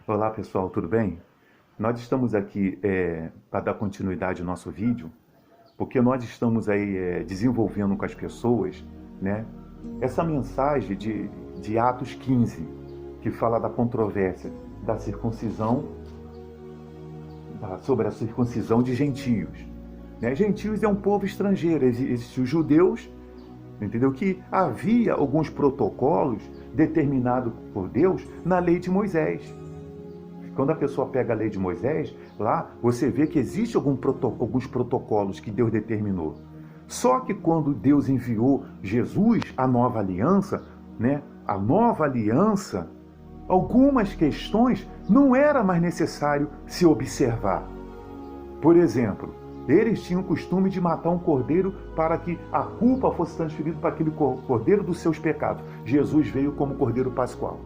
Olá pessoal, tudo bem? Nós estamos aqui para dar continuidade ao nosso vídeo, porque nós estamos aí desenvolvendo com as pessoas, né, essa mensagem de Atos 15, que fala da controvérsia da circuncisão, sobre a circuncisão de gentios. Né? Gentios é um povo estrangeiro, existem os judeus, entendeu? Que havia alguns protocolos determinados por Deus na lei de Moisés. Quando a pessoa pega a lei de Moisés, lá você vê que existe alguns protocolos que Deus determinou. Só que quando Deus enviou Jesus, a nova aliança, né? A nova aliança, algumas questões não era mais necessário se observar. Por exemplo, eles tinham o costume de matar um cordeiro para que a culpa fosse transferida para aquele cordeiro dos seus pecados. Jesus veio como cordeiro pascual.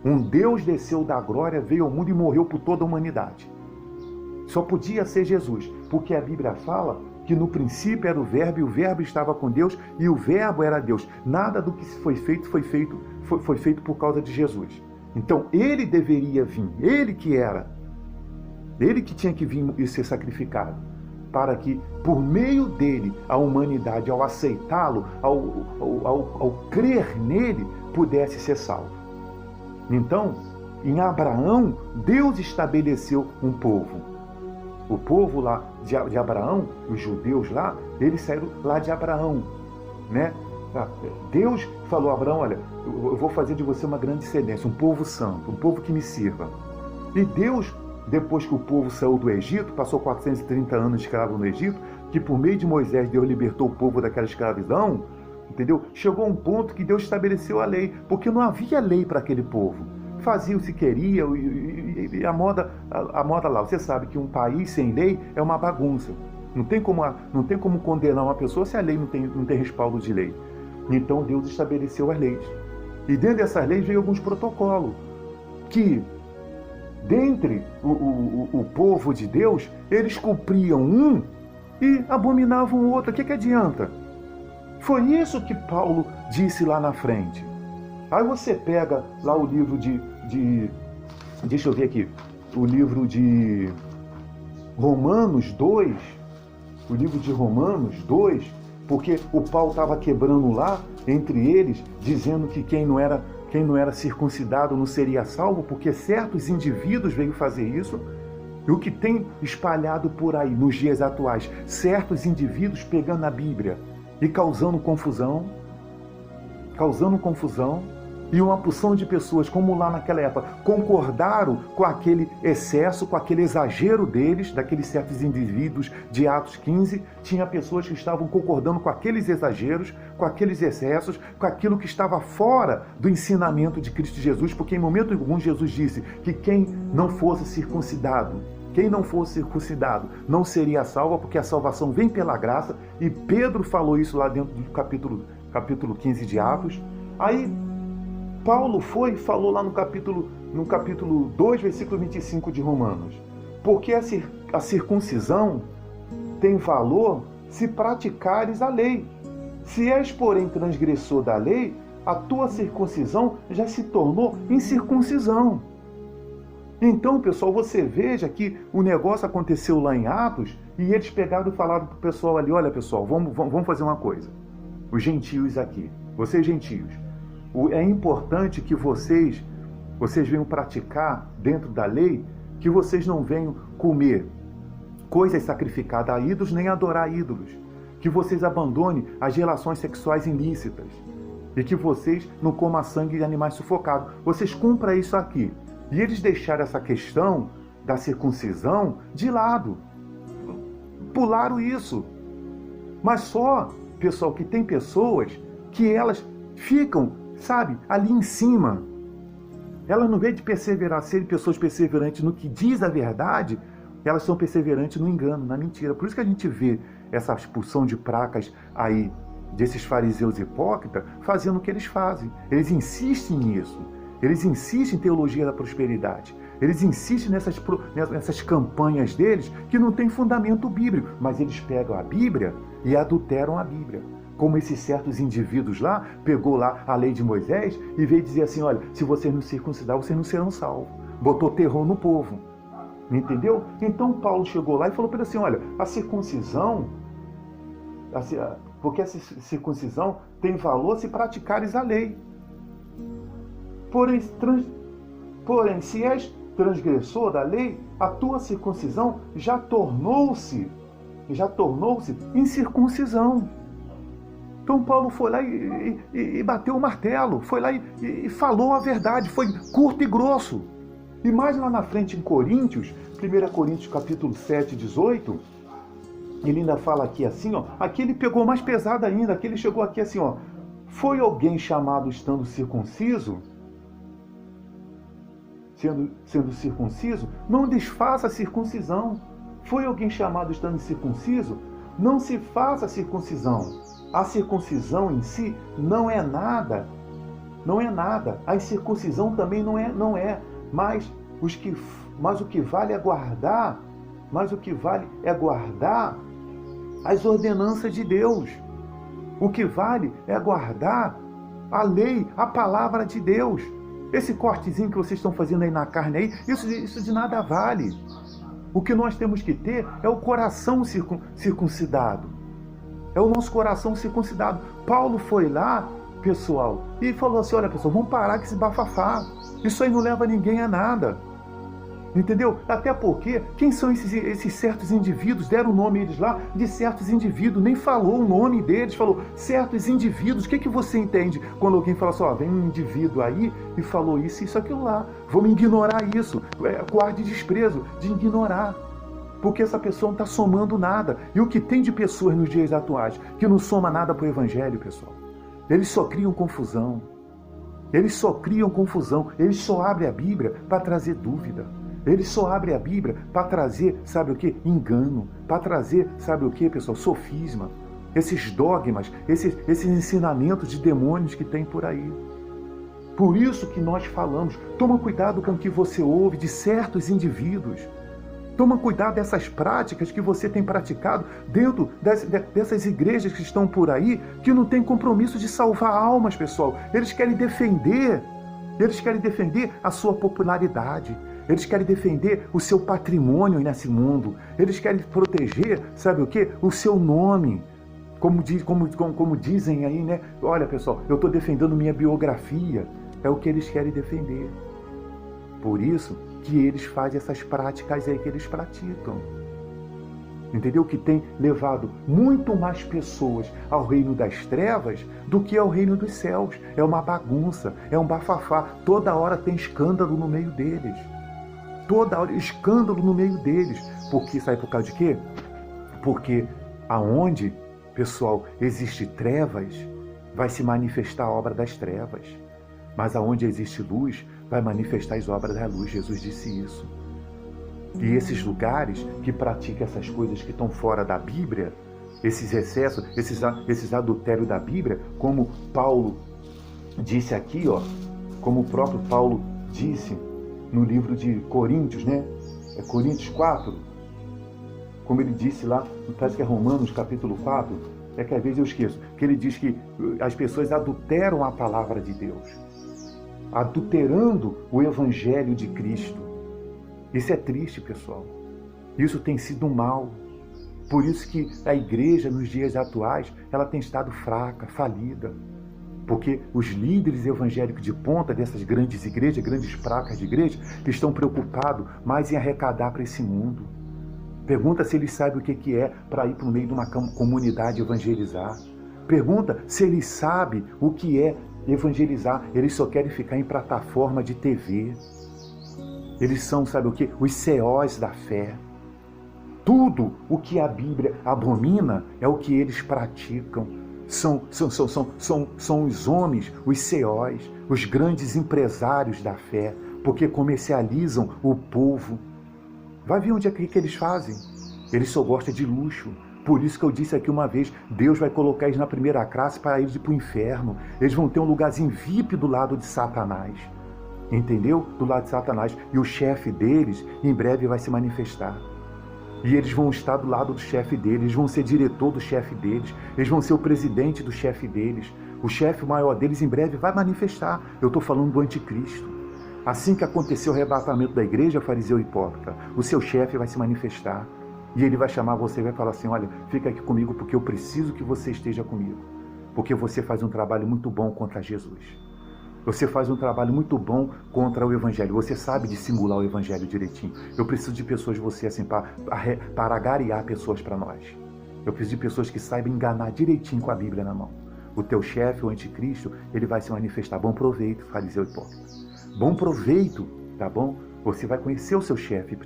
Um Deus desceu da glória, veio ao mundo e morreu por toda a humanidade. Só podia ser Jesus, porque a Bíblia fala que no princípio era o Verbo, e o Verbo estava com Deus, e o Verbo era Deus. Nada do que foi feito por causa de Jesus. Então ele deveria vir, ele que tinha que vir e ser sacrificado, para que por meio dele a humanidade, ao aceitá-lo, ao crer nele, pudesse ser salva. Então, em Abraão, Deus estabeleceu um povo. O povo lá de Abraão, os judeus lá, eles saíram lá de Abraão, né? Deus falou a Abraão, olha, eu vou fazer de você uma grande descendência, um povo santo, um povo que me sirva. E Deus, depois que o povo saiu do Egito, passou 430 anos escravo no Egito, que por meio de Moisés Deus libertou o povo daquela escravidão, entendeu? Chegou a um ponto que Deus estabeleceu a lei, porque não havia lei para aquele povo. Fazia o que queria, e a moda lá. Você sabe que um país sem lei é uma bagunça. Não tem como condenar uma pessoa se a lei não tem respaldo de lei. Então Deus estabeleceu as leis. E dentro dessas leis veio alguns protocolos que, dentre o povo de Deus, eles cumpriam um e abominavam o outro. O que adianta? Foi isso que Paulo disse lá na frente. Aí você pega lá o livro deixa eu ver aqui, o livro de Romanos 2, o livro de Romanos 2, porque o pau estava quebrando lá entre eles, dizendo que quem não era circuncidado não seria salvo, porque certos indivíduos veio fazer isso. E o que tem espalhado por aí nos dias atuais, certos indivíduos pegando a Bíblia e causando confusão, e uma porção de pessoas, como lá naquela época, concordaram com aquele excesso, com aquele exagero deles, daqueles certos indivíduos de Atos 15, tinha pessoas que estavam concordando com aqueles exageros, com aqueles excessos, com aquilo que estava fora do ensinamento de Cristo Jesus, porque em momento algum Jesus disse que quem não fosse circuncidado não seria salvo, porque a salvação vem pela graça, e Pedro falou isso lá dentro do capítulo 15 de Atos. Aí Paulo falou lá no capítulo 2, versículo 25 de Romanos. Porque a circuncisão tem valor se praticares a lei. Se és, porém, transgressor da lei, a tua circuncisão já se tornou incircuncisão. Então, pessoal, você veja que o negócio aconteceu lá em Atos, e eles pegaram e falaram para o pessoal ali, olha pessoal, vamos fazer uma coisa. Os gentios aqui, vocês gentios, é importante que vocês venham praticar dentro da lei, que vocês não venham comer coisas sacrificadas a ídolos, nem adorar ídolos. Que vocês abandonem as relações sexuais ilícitas. E que vocês não comam sangue de animais sufocados. Vocês cumpram isso aqui. E eles deixaram essa questão da circuncisão de lado. Pularam isso. Mas só, pessoal, que tem pessoas que elas ficam, sabe, ali em cima. Elas não vêm de perseverar, serem pessoas perseverantes no que diz a verdade, elas são perseverantes no engano, na mentira. Por isso que a gente vê essa expulsão de placas aí desses fariseus hipócritas fazendo o que eles fazem. Eles insistem nisso. Eles insistem em teologia da prosperidade. Eles insistem nessas campanhas deles que não tem fundamento bíblico, mas eles pegam a Bíblia e adulteram a Bíblia. Como esses certos indivíduos lá, pegou lá a lei de Moisés e veio dizer assim, olha, se vocês não circuncidar, vocês não serão salvos. botou terror no povo. Entendeu? Então Paulo chegou lá e falou para ele assim, olha, a circuncisão, porque a circuncisão tem valor se praticares a lei. Porém, se és transgressor da lei, a tua circuncisão já tornou-se incircuncisão. Então Paulo foi lá e bateu o martelo, foi lá e falou a verdade, foi curto e grosso. E mais lá na frente em Coríntios, 1 Coríntios capítulo 7, 18, ele ainda fala aqui assim, ó, aqui ele pegou mais pesado ainda, aqui ele chegou aqui assim, ó, foi alguém chamado estando circunciso? Sendo circunciso, não desfaça a circuncisão. Foi alguém chamado estando circunciso? Não se faça a circuncisão. A circuncisão em si não é nada. Não é nada. A incircuncisão também não é. Mas o que vale é guardar. Mas o que vale é guardar as ordenanças de Deus. O que vale é guardar a lei, a palavra de Deus. Esse cortezinho que vocês estão fazendo aí na carne aí, isso de nada vale. O que nós temos que ter é o coração circuncidado. É o nosso coração circuncidado. Paulo foi lá, pessoal, e falou assim, olha pessoal, vamos parar com esse bafafá. Isso aí não leva ninguém a nada. Entendeu? Até porque, quem são esses certos indivíduos? Deram o nome eles lá de certos indivíduos, nem falou o nome deles, falou certos indivíduos. O que você entende quando alguém fala assim, ó, vem um indivíduo aí e falou isso, aquilo lá. Vamos ignorar isso. Guarde desprezo de ignorar. Porque essa pessoa não está somando nada. E o que tem de pessoas nos dias atuais que não soma nada para o evangelho, pessoal? Eles só criam confusão. Eles só abrem a Bíblia para trazer dúvida. Ele só abre a Bíblia para trazer, sabe o que? Engano. Para trazer, sabe o que, pessoal? Sofisma. Esses dogmas, esses ensinamentos de demônios que tem por aí. Por isso que nós falamos, toma cuidado com o que você ouve de certos indivíduos. Toma cuidado dessas práticas que você tem praticado dentro dessas igrejas que estão por aí, que não tem compromisso de salvar almas, pessoal. Eles querem defender a sua popularidade. Eles querem defender o seu patrimônio nesse mundo. Eles querem proteger, sabe o quê? O seu nome. Como dizem aí, né? Olha, pessoal, eu estou defendendo minha biografia. É o que eles querem defender. Por isso que eles fazem essas práticas aí que eles praticam. Entendeu? Que tem levado muito mais pessoas ao reino das trevas do que ao reino dos céus. É uma bagunça, é um bafafá. Toda hora tem escândalo no meio deles. Toda hora escândalo no meio deles. Porque, sabe por causa de quê? Porque aonde, pessoal, existe trevas, vai se manifestar a obra das trevas. Mas aonde existe luz, vai manifestar as obras da luz. Jesus disse isso. E esses lugares que praticam essas coisas que estão fora da Bíblia, esses excessos, esses adultérios da Bíblia, como Paulo disse aqui, ó, como o próprio Paulo disse no livro de Coríntios, né? É Coríntios 4, como ele disse lá, parece que é Romanos capítulo 4, é que às vezes eu esqueço, que ele diz que as pessoas adulteram a palavra de Deus, adulterando o evangelho de Cristo. Isso é triste, pessoal. Isso tem sido um mal. Por isso que a igreja, nos dias atuais, ela tem estado fraca, falida. Porque os líderes evangélicos de ponta dessas grandes igrejas, grandes placas de igreja, estão preocupados mais em arrecadar para esse mundo. Pergunta se eles sabem o que é para ir para o meio de uma comunidade evangelizar. Pergunta se eles sabem o que é evangelizar. Eles só querem ficar em plataforma de TV. Eles são, sabe o que? Os CEOs da fé. Tudo o que a Bíblia abomina é o que eles praticam. São os homens, os CEOs, os grandes empresários da fé, porque comercializam o povo. Vai ver onde é que eles fazem. Eles só gostam de luxo. Por isso que eu disse aqui uma vez, Deus vai colocar eles na primeira classe para eles ir para o inferno. Eles vão ter um lugarzinho VIP do lado de Satanás. Entendeu? Do lado de Satanás. E o chefe deles, em breve, vai se manifestar. E eles vão estar do lado do chefe deles, eles vão ser diretor do chefe deles, eles vão ser o presidente do chefe deles. O chefe maior deles, em breve, vai manifestar. Eu estou falando do anticristo. Assim que aconteceu o arrebatamento da igreja, fariseu hipócrita, o seu chefe vai se manifestar e ele vai chamar você e vai falar assim: olha, fica aqui comigo porque eu preciso que você esteja comigo, porque você faz um trabalho muito bom contra Jesus. Você faz um trabalho muito bom contra o Evangelho. Você sabe dissimular o Evangelho direitinho. Eu preciso de pessoas, você assim, para agariar pessoas para nós. Eu preciso de pessoas que saibam enganar direitinho com a Bíblia na mão. O teu chefe, o anticristo, ele vai se manifestar. Bom proveito, fariseu hipócrita. Bom proveito, tá bom? Você vai conhecer o seu chefe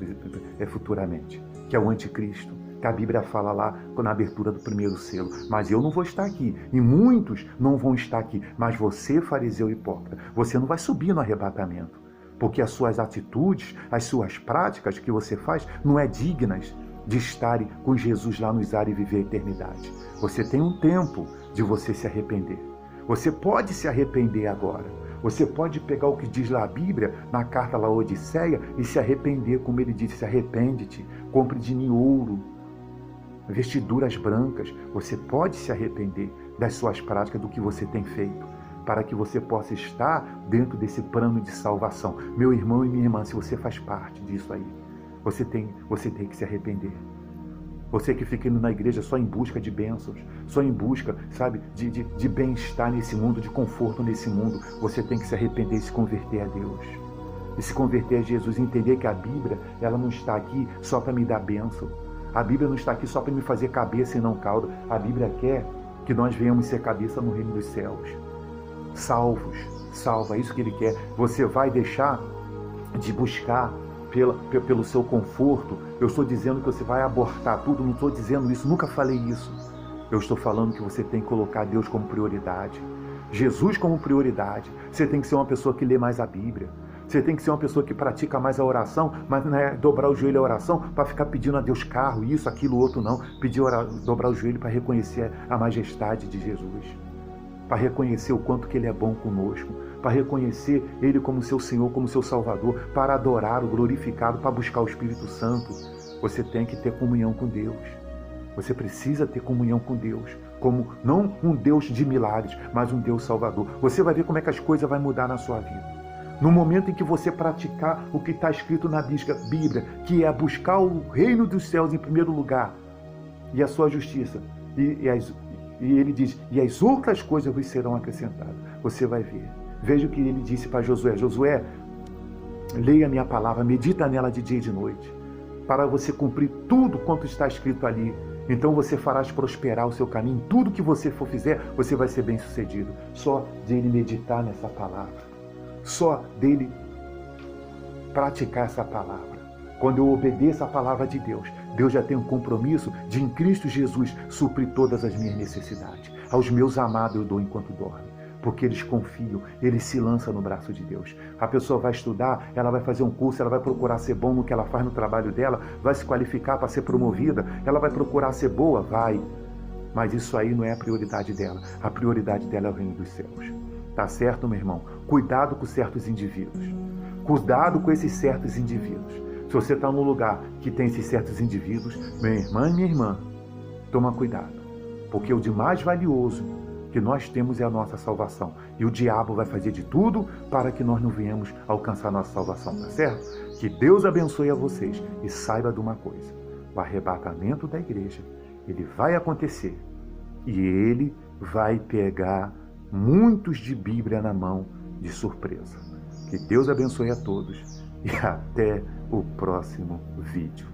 futuramente, que é o anticristo, que a Bíblia fala lá na abertura do primeiro selo. Mas eu não vou estar aqui, e muitos não vão estar aqui. Mas você, fariseu hipócrita, você não vai subir no arrebatamento, porque as suas atitudes, as suas práticas que você faz não é dignas de estar com Jesus lá nos ares e viver a eternidade. Você tem um tempo de você se arrepender. Você pode se arrepender agora. Você pode pegar o que diz lá a Bíblia, na carta lá Odisseia, e se arrepender, como ele disse: arrepende-te, compre de mim ouro, vestiduras brancas. Você pode se arrepender das suas práticas, do que você tem feito, para que você possa estar dentro desse plano de salvação. Meu irmão e minha irmã, se você faz parte disso aí, você tem que se arrepender. Você que fica indo na igreja só em busca de bênçãos, só em busca, sabe, de bem-estar nesse mundo, de conforto nesse mundo, você tem que se arrepender e se converter a Deus. E se converter a Jesus, entender que a Bíblia, ela não está aqui só para me dar bênção. A Bíblia não está aqui só para me fazer cabeça e não cauda. A Bíblia quer que nós venhamos ser cabeça no reino dos céus. Salvos, salva, é isso que Ele quer. Você vai deixar de buscar pelo seu conforto. Eu estou dizendo que você vai abortar tudo, não estou dizendo isso, nunca falei isso. Eu estou falando que você tem que colocar Deus como prioridade, Jesus como prioridade. Você tem que ser uma pessoa que lê mais a Bíblia. Você tem que ser uma pessoa que pratica mais a oração, mas não é dobrar o joelho à oração para ficar pedindo a Deus carro, isso, aquilo, outro, não. Dobrar o joelho para reconhecer a majestade de Jesus, para reconhecer o quanto que Ele é bom conosco, para reconhecer Ele como seu Senhor, como seu Salvador, para adorar o glorificado, para buscar o Espírito Santo. Você tem que ter comunhão com Deus. Você precisa ter comunhão com Deus, como não um Deus de milagres, mas um Deus Salvador. Você vai ver como é que as coisas vão mudar na sua vida. No momento em que você praticar o que está escrito na Bíblia, que é buscar o reino dos céus em primeiro lugar, e a sua justiça, e ele diz, e as outras coisas vos serão acrescentadas. Você vai ver. Veja o que ele disse para Josué: Josué, leia a minha palavra, medita nela de dia e de noite, para você cumprir tudo quanto está escrito ali. Então você farás prosperar o seu caminho. Tudo que você for fizer, você vai ser bem sucedido. Só dele meditar nessa palavra, só dele praticar essa palavra. Quando eu obedeço a palavra de Deus, Deus já tem um compromisso de, em Cristo Jesus, suprir todas as minhas necessidades. Aos meus amados eu dou enquanto dorme, porque eles confiam, eles se lançam no braço de Deus. A pessoa vai estudar, ela vai fazer um curso, ela vai procurar ser bom no que ela faz no trabalho dela, vai se qualificar para ser promovida, ela vai procurar ser boa, vai. Mas isso aí não é a prioridade dela. A prioridade dela é o reino dos céus. Tá certo, meu irmão? Cuidado com certos indivíduos. Cuidado com esses certos indivíduos. Se você está num lugar que tem esses certos indivíduos, meu irmão e minha irmã, toma cuidado. Porque o de mais valioso que nós temos é a nossa salvação. E o diabo vai fazer de tudo para que nós não venhamos alcançar a nossa salvação, tá certo? Que Deus abençoe a vocês. E saiba de uma coisa: o arrebatamento da igreja, ele vai acontecer. E ele vai pegar muitos de Bíblia na mão de surpresa. Que Deus abençoe a todos e até o próximo vídeo.